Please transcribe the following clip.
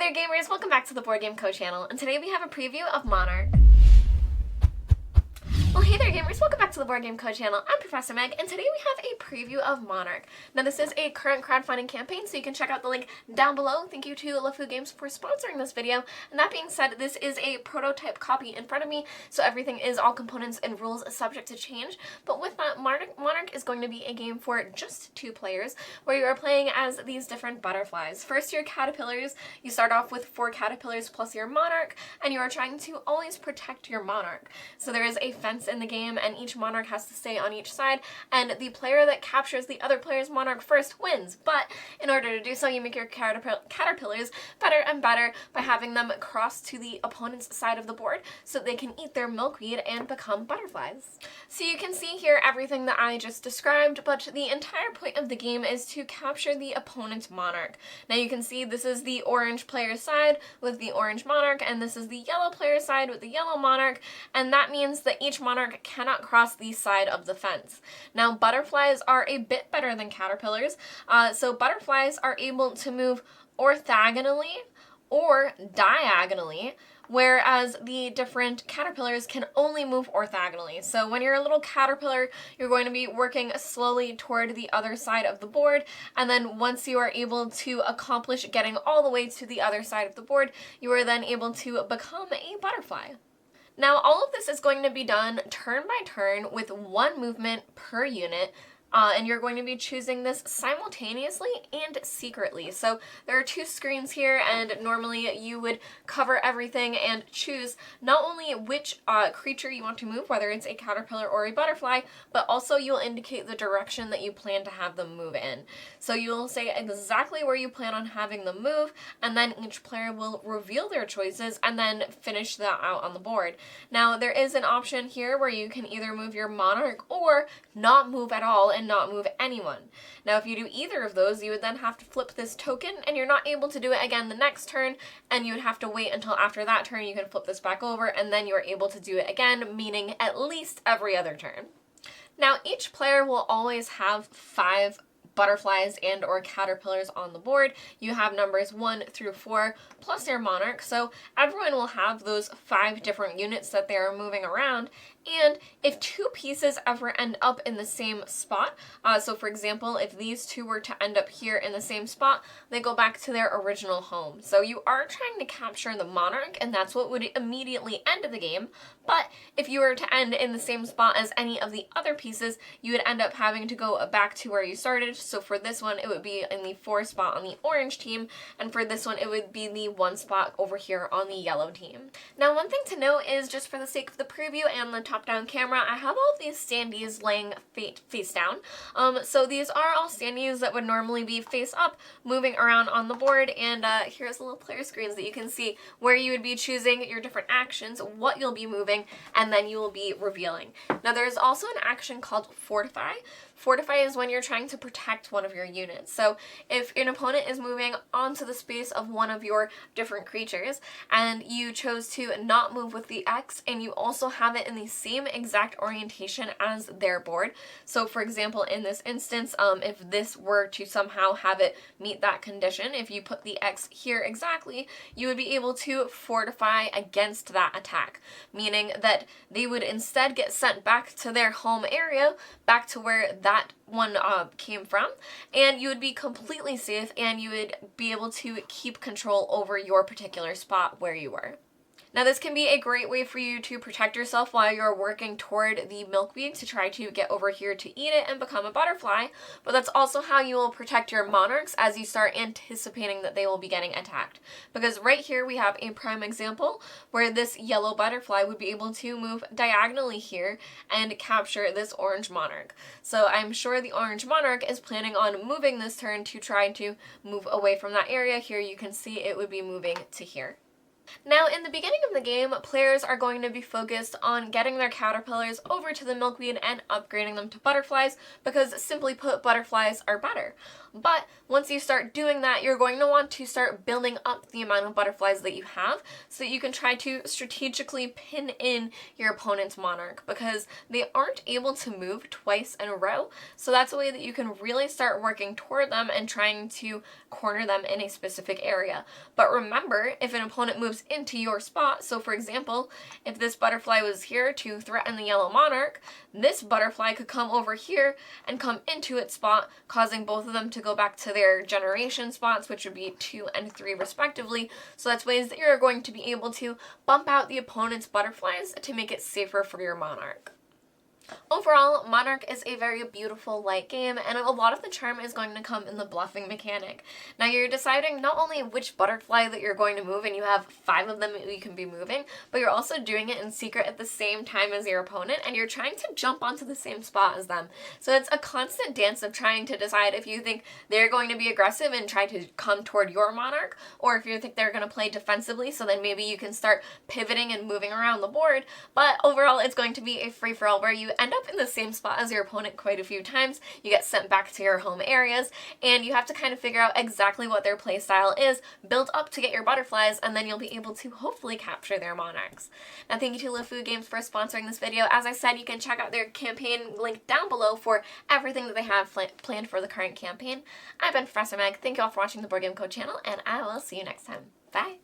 there gamers, welcome back to the Board Game Co channel, and today we have a preview of Monarch. Well, hey there gamers, welcome back to the Board Game Co channel. I'm Professor Meg, and today we have a preview of Monarch. Now this is a current crowdfunding campaign, so you can check out the link down below. Thank you to LeFou Games for sponsoring this video. And that being said, this is a prototype copy in front of me, so everything is all components and rules subject to change. But with that, Monarch is going to be a game for just 2 players, where you are playing as these different butterflies. First, your caterpillars. You start off with 4 caterpillars plus your Monarch, and you are trying to always protect your Monarch. So there is a fence in the game, and each Monarch has to stay on each side, and the player that captures the other player's Monarch first wins. But in order to do so, you make your caterpillars better and better by having them cross to the opponent's side of the board so they can eat their milkweed and become butterflies. So you can see here everything that I just described, but the entire point of the game is to capture the opponent's Monarch. Now you can see this is the orange player's side with the orange Monarch, and this is the yellow player's side with the yellow Monarch, and that means that each Monarch cannot cross the side of the fence. Now butterflies are a bit better than caterpillars, so butterflies are able to move orthogonally or diagonally, whereas the different caterpillars can only move orthogonally. So when you're a little caterpillar, you're going to be working slowly toward the other side of the board, and then once you are able to accomplish getting all the way to the other side of the board, you are then able to become a butterfly. Now all of this is going to be done turn by turn with 1 movement per unit, and you're going to be choosing this simultaneously and secretly. So there are 2 screens here, and normally you would cover everything and choose not only which creature you want to move, whether it's a caterpillar or a butterfly, but also you'll indicate the direction that you plan to have them move in. So you'll say exactly where you plan on having them move, and then each player will reveal their choices and then finish that out on the board. Now there is an option here where you can either move your Monarch or not move at all and not move anyone. Now if you do either of those, you would then have to flip this token, and you're not able to do it again the next turn, and you would have to wait until after that turn you can flip this back over, and then you're able to do it again, meaning at least every other turn. Now each player will always have 5 butterflies and or caterpillars on the board. You have numbers 1 through 4 plus your Monarch, so everyone will have those 5 different units that they are moving around. And if 2 pieces ever end up in the same spot, so for example, if these 2 were to end up here in the same spot, they go back to their original home. So you are trying to capture the Monarch, and that's what would immediately end the game. But if you were to end in the same spot as any of the other pieces, you would end up having to go back to where you started. So for this one, it would be in the 4 spot on the orange team, and for this one, it would be the 1 spot over here on the yellow team. Now, one thing to note is, just for the sake of the preview and the top-down camera, I have all of these standees laying face down. So these are all standees that would normally be face up, moving around on the board, and here's the little player screens that you can see where you would be choosing your different actions, what you'll be moving, and then you will be revealing. Now there's also an action called Fortify. Fortify is when you're trying to protect one of your units. So if an opponent is moving onto the space of one of your different creatures, and you chose to not move with the X, and you also have it in the same exact orientation as their board. So for example, in this instance, if this were to somehow have it meet that condition, if you put the X here exactly, you would be able to fortify against that attack, meaning that they would instead get sent back to their home area, back to where that one came from, and you would be completely safe, and you would be able to keep control over your particular spot where you were. Now this can be a great way for you to protect yourself while you're working toward the milkweed to try to get over here to eat it and become a butterfly, but that's also how you will protect your Monarchs as you start anticipating that they will be getting attacked. Because right here we have a prime example where this yellow butterfly would be able to move diagonally here and capture this orange Monarch. So I'm sure the orange Monarch is planning on moving this turn to try to move away from that area. Here you can see it would be moving to here. Now, in the beginning of the game, players are going to be focused on getting their caterpillars over to the milkweed and upgrading them to butterflies, because simply put, butterflies are better. But once you start doing that, you're going to want to start building up the amount of butterflies that you have so that you can try to strategically pin in your opponent's monarch, because they aren't able to move twice in a row. So that's a way that you can really start working toward them and trying to corner them in a specific area. But remember, if an opponent moves into your spot, so for example, if this butterfly was here to threaten the yellow monarch, this butterfly could come over here and come into its spot, causing both of them to go back to their generation spots, which would be 2 and 3 respectively. So that's ways that you're going to be able to bump out the opponent's butterflies to make it safer for your monarch. Overall, Monarch is a very beautiful light game, and a lot of the charm is going to come in the bluffing mechanic. Now, you're deciding not only which butterfly that you're going to move, and you have 5 of them that you can be moving, but you're also doing it in secret at the same time as your opponent, and you're trying to jump onto the same spot as them. So it's a constant dance of trying to decide if you think they're going to be aggressive and try to come toward your Monarch, or if you think they're going to play defensively, so then maybe you can start pivoting and moving around the board. But overall, it's going to be a free-for-all where you end up in the same spot as your opponent quite a few times. You get sent back to your home areas, and you have to kind of figure out exactly what their play style is, build up to get your butterflies, and then you'll be able to hopefully capture their monarchs. Now, thank you to LeFou Games for sponsoring this video. As I said, you can check out their campaign link down below for everything that they have planned for the current campaign. I've been Professor Meg. Thank you all for watching the Board Game Code channel, and I will see you next time. Bye!